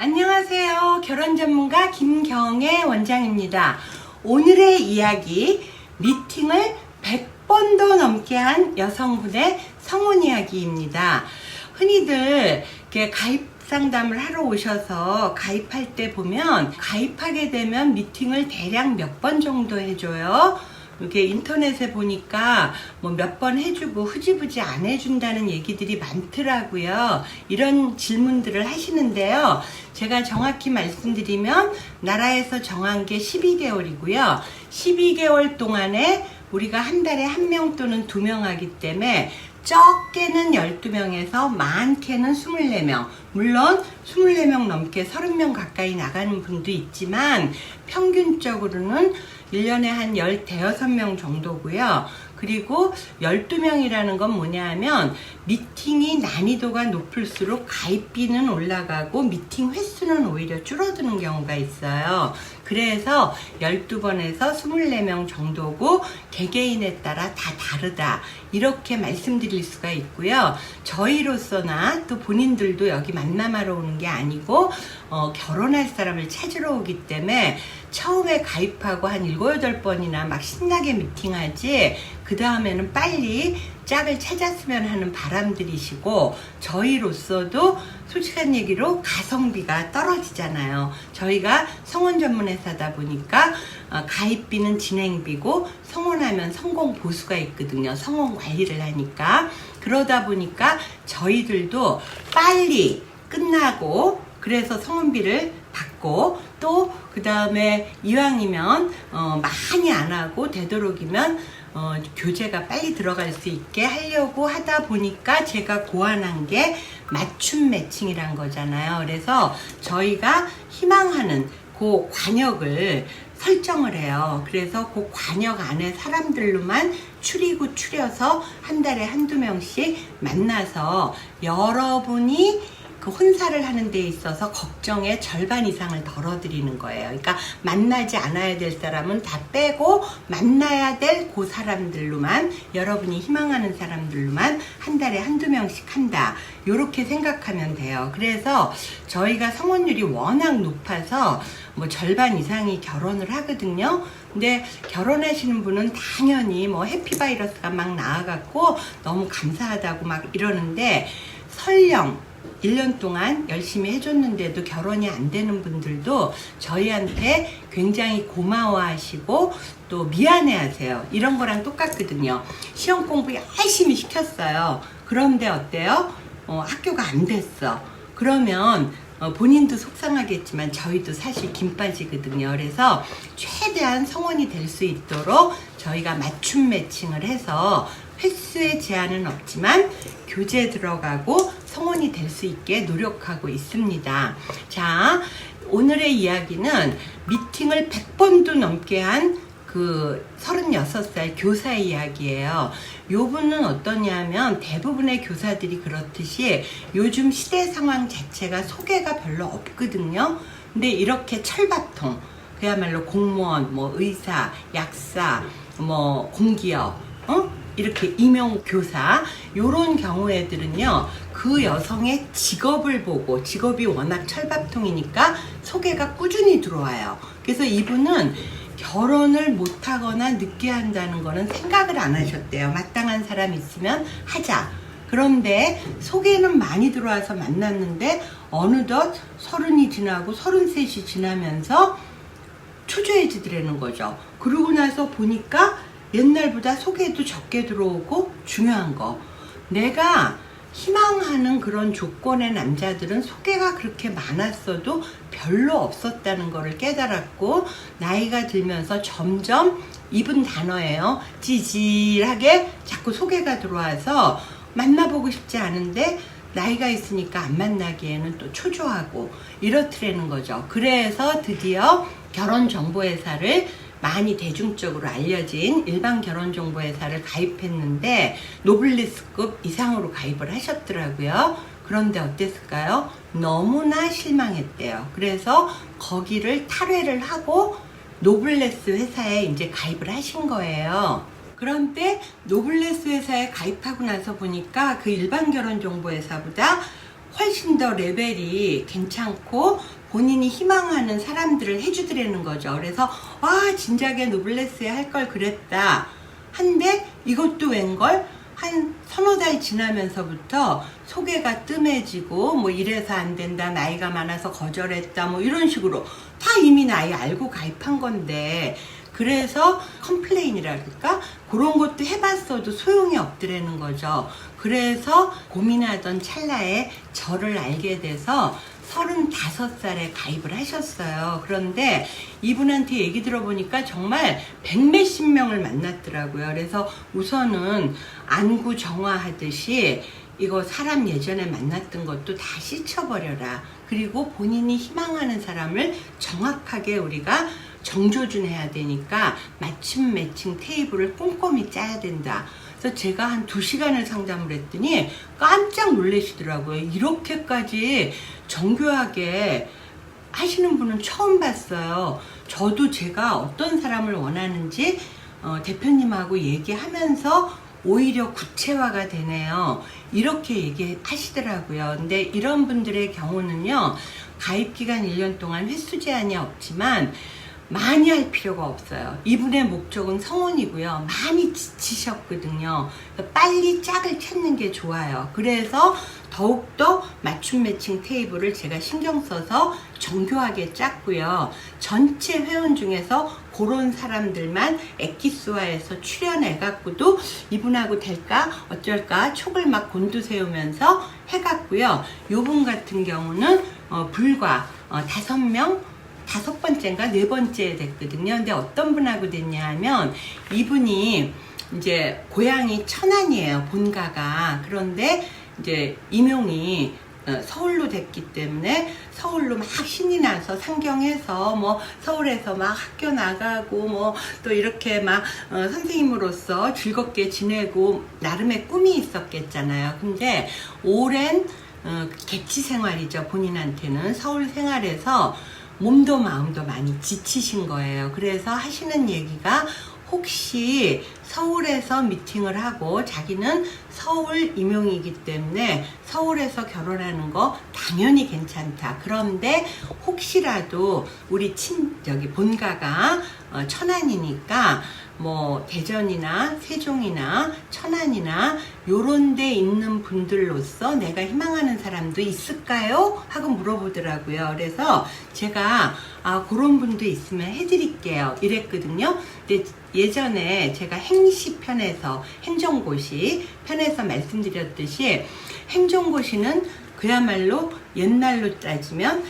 안녕하세요. 결혼 전문가 김경애 원장입니다. 오늘의 이야기, 미팅을 100번도 넘게 한 여성분의 성혼 이야기입니다. 흔히들 이렇게 가입 상담을 하러 오셔서 가입할 때 보면 가입하게 되면 미팅을 대략 몇 번 정도 해줘요. 이렇게 인터넷에 보니까 뭐 몇 번 해주고 흐지부지 안 해준다는 얘기들이 많더라고요. 이런 질문들을 하시는데요. 제가 정확히 말씀드리면 나라에서 정한 게 12개월이고요. 12개월 동안에 우리가 한 달에 1명 또는 2명 하기 때문에 적게는 12명에서 많게는 24명. 물론 24명 넘게 30명 가까이 나가는 분도 있지만 평균적으로는 1년에 한 15명 정도고요. 그리고 12명이라는 건 뭐냐 하면 미팅이 난이도가 높을수록 가입비는 올라가고 미팅 횟수는 오히려 줄어드는 경우가 있어요. 그래서 12번에서 24명 정도고 개개인에 따라 다 다르다. 이렇게 말씀드릴 수가 있고요. 저희로서나 또 본인들도 여기 만남하러 오는 게 아니고 결혼할 사람을 찾으러 오기 때문에 처음에 가입하고 한 7, 8번이나 막 신나게 미팅하지 그 다음에는 빨리 짝을 찾았으면 하는 바람들이시고 저희로서도 솔직한 얘기로 가성비가 떨어지잖아요. 저희가 성혼 전문 회사다 보니까 가입비는 진행비고 성혼하면 성공 보수가 있거든요. 성혼 관리를 하니까. 그러다 보니까 저희들도 빨리 끝나고 그래서 성혼비를 받고 또 그 다음에 이왕이면 많이 안 하고 되도록이면 교제가 빨리 들어갈 수 있게 하려고 하다 보니까 제가 고안한 게 맞춤 매칭이란 거잖아요. 그래서 저희가 희망하는 그 관역을 설정을 해요. 그래서 그 관역 안에 사람들로만 추려서 한 달에 한두 명씩 만나서 여러분이 그 혼사를 하는 데 있어서 걱정의 절반 이상을 덜어드리는 거예요. 그러니까 만나지 않아야 될 사람은 다 빼고 만나야 될 그 사람들로만 여러분이 희망하는 사람들로만 한 달에 한두 명씩 한다. 이렇게 생각하면 돼요. 그래서 저희가 성혼율이 워낙 높아서 뭐 절반 이상이 결혼을 하거든요. 근데 결혼하시는 분은 당연히 뭐 해피바이러스가 막 나와갖고 너무 감사하다고 막 이러는데 설령 1년 동안 열심히 해줬는데도 결혼이 안 되는 분들도 저희한테 굉장히 고마워하시고 또 미안해하세요. 이런 거랑 똑같거든요. 시험 공부 열심히 시켰어요. 그런데 어때요? 학교가 안 됐어. 그러면 본인도 속상하겠지만 저희도 사실 김 빠지거든요. 그래서 최대한 성혼이 될 수 있도록 저희가 맞춤 매칭을 해서 횟수의 제한은 없지만 교제 들어가고 성혼이 될 수 있게 노력하고 있습니다. 자, 오늘의 이야기는 미팅을 100번도 넘게 한 그 36살 교사 이야기예요. 요 분은 어떠냐면 대부분의 교사들이 그렇듯이 요즘 시대 상황 자체가 소개가 별로 없거든요. 근데 이렇게 철밥통, 그야말로 공무원, 뭐 의사, 약사, 뭐 공기업, 이렇게 임용교사 요런 경우에들은요 그 여성의 직업을 보고 직업이 워낙 철밥통이니까 소개가 꾸준히 들어와요. 그래서 이분은 결혼을 못하거나 늦게 한다는 거는 생각을 안 하셨대요. 마땅한 사람 있으면 하자. 그런데 소개는 많이 들어와서 만났는데 어느덧 30이 지나고 33이 지나면서 초조해지더라는 거죠. 그러고 나서 보니까 옛날보다 소개도 적게 들어오고 중요한 거 내가 희망하는 그런 조건의 남자들은 소개가 그렇게 많았어도 별로 없었다는 거를 깨달았고 나이가 들면서 점점 입은 단어예요. 찌질하게 자꾸 소개가 들어와서 만나보고 싶지 않은데 나이가 있으니까 안 만나기에는 또 초조하고 이렇더라는 거죠. 그래서 드디어 결혼정보회사를 많이 대중적으로 알려진 일반 결혼정보회사를 가입했는데 노블리스급 이상으로 가입을 하셨더라고요. 그런데 어땠을까요? 너무나 실망했대요. 그래서 거기를 탈회를 하고 노블레스 회사에 이제 가입을 하신 거예요. 그런데 노블레스 회사에 가입하고 나서 보니까 그 일반 결혼정보회사보다 훨씬 더 레벨이 괜찮고 본인이 희망하는 사람들을 해주더라는 거죠. 그래서 와 진작에 노블레스에 할 걸 그랬다 한데 이것도 웬걸 한 서너 달 지나면서부터 소개가 뜸해지고 뭐 이래서 안 된다, 나이가 많아서 거절했다, 뭐 이런 식으로 다 이미 나이 알고 가입한 건데, 그래서 컴플레인이라 그럴까? 그런 것도 해봤어도 소용이 없더라는 거죠. 그래서 고민하던 찰나에 저를 알게 돼서 35살에 가입을 하셨어요. 그런데 이분한테 얘기 들어보니까 정말 100몇십 명을 만났더라고요. 그래서 우선은 안구 정화하듯이 이거 사람 예전에 만났던 것도 다 씻어버려라. 그리고 본인이 희망하는 사람을 정확하게 우리가 정조준해야 되니까 맞춤 매칭 테이블을 꼼꼼히 짜야 된다. 그래서 제가 한 2시간을 상담을 했더니 깜짝 놀라시더라고요. 이렇게까지 정교하게 하시는 분은 처음 봤어요. 저도 제가 어떤 사람을 원하는지 대표님하고 얘기하면서 오히려 구체화가 되네요. 이렇게 얘기하시더라고요. 근데 이런 분들의 경우는요, 가입기간 1년 동안 횟수 제한이 없지만 많이 할 필요가 없어요. 이분의 목적은 성혼이고요. 많이 지치셨거든요. 빨리 짝을 찾는 게 좋아요. 그래서 더욱더 맞춤 매칭 테이블을 제가 신경 써서 정교하게 짰고요. 전체 회원 중에서 그런 사람들만 엑기스화해서 출연해갖고도 이분하고 될까 어쩔까 촉을 막 곤두세우면서 해갖고요. 요분 같은 경우는 불과 5명 5번째인가 4번째 됐거든요. 근데 어떤 분하고 됐냐 하면 이분이 이제 고향이 천안이에요. 본가가. 그런데 이제 임용이 서울로 됐기 때문에 서울로 막 신이 나서 상경해서 뭐 서울에서 막 학교 나가고 뭐 또 이렇게 막 선생님으로서 즐겁게 지내고 나름의 꿈이 있었겠잖아요. 근데 오랜 객지 생활이죠. 본인한테는 서울 생활에서 몸도 마음도 많이 지치신 거예요. 그래서 하시는 얘기가 혹시 서울에서 미팅을 하고 자기는 서울 임용이기 때문에 서울에서 결혼하는 거 당연히 괜찮다. 그런데 혹시라도 우리 본가가 천안이니까 뭐 대전이나 세종이나 천안이나 요런 데 있는 분들로서 내가 희망하는 사람도 있을까요? 하고 물어보더라고요. 그래서 제가 그런 분도 있으면 해드릴게요 이랬거든요. 근데 예전에 제가 행시 편에서 행정고시 편에서 말씀드렸듯이 행정고시는 그야말로 옛날로 따지면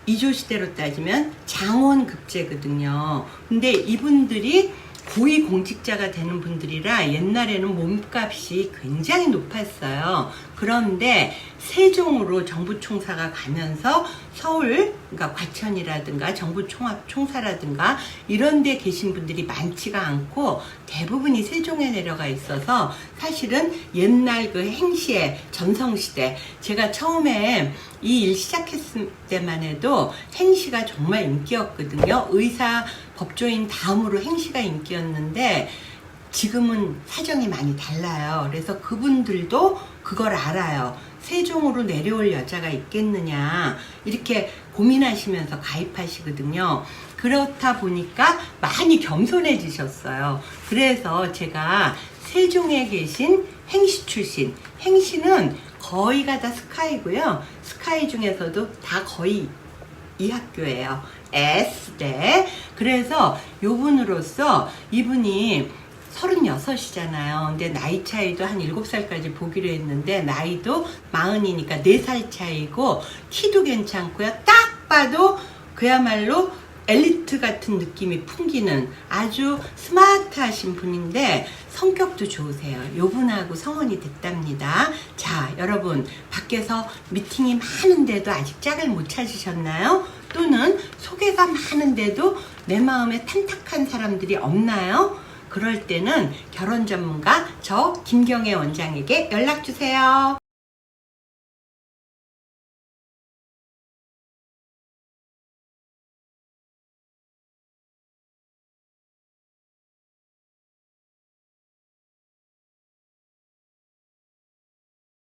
이조시대로 따지면 장원급제거든요. 근데 이분들이 고위공직자가 되는 분들이라 옛날에는 몸값이 굉장히 높았어요. 그런데 세종으로 정부총사가 가면서 서울, 그러니까 과천이라든가 정부총사라든가 이런 데 계신 분들이 많지가 않고 대부분이 세종에 내려가 있어서 사실은 옛날 그 행시의 전성시대, 제가 처음에 이 일 시작했을 때만 해도 행시가 정말 인기였거든요. 의사, 법조인 다음으로 행시가 인기였는데 지금은 사정이 많이 달라요. 그래서 그분들도 그걸 알아요. 세종으로 내려올 여자가 있겠느냐 이렇게 고민하시면서 가입하시거든요. 그렇다 보니까 많이 겸손해지셨어요. 그래서 제가 세종에 계신 행시 출신, 행시는 거의가 다 스카이고요. 스카이 중에서도 다 거의 이 학교예요. S대. 그래서 요분으로서 이분이 36이잖아요. 근데 나이 차이도 한 7살까지 보기로 했는데 나이도 40이니까 4살 차이고 키도 괜찮고요. 딱 봐도 그야말로 엘리트 같은 느낌이 풍기는 아주 스마트하신 분인데 성격도 좋으세요. 요분하고 성혼이 됐답니다. 자, 여러분 밖에서 미팅이 많은데도 아직 짝을 못 찾으셨나요? 또는 소개가 많은데도 내 마음에 탐탁한 사람들이 없나요? 그럴 때는 결혼 전문가 저 김경애 원장에게 연락 주세요.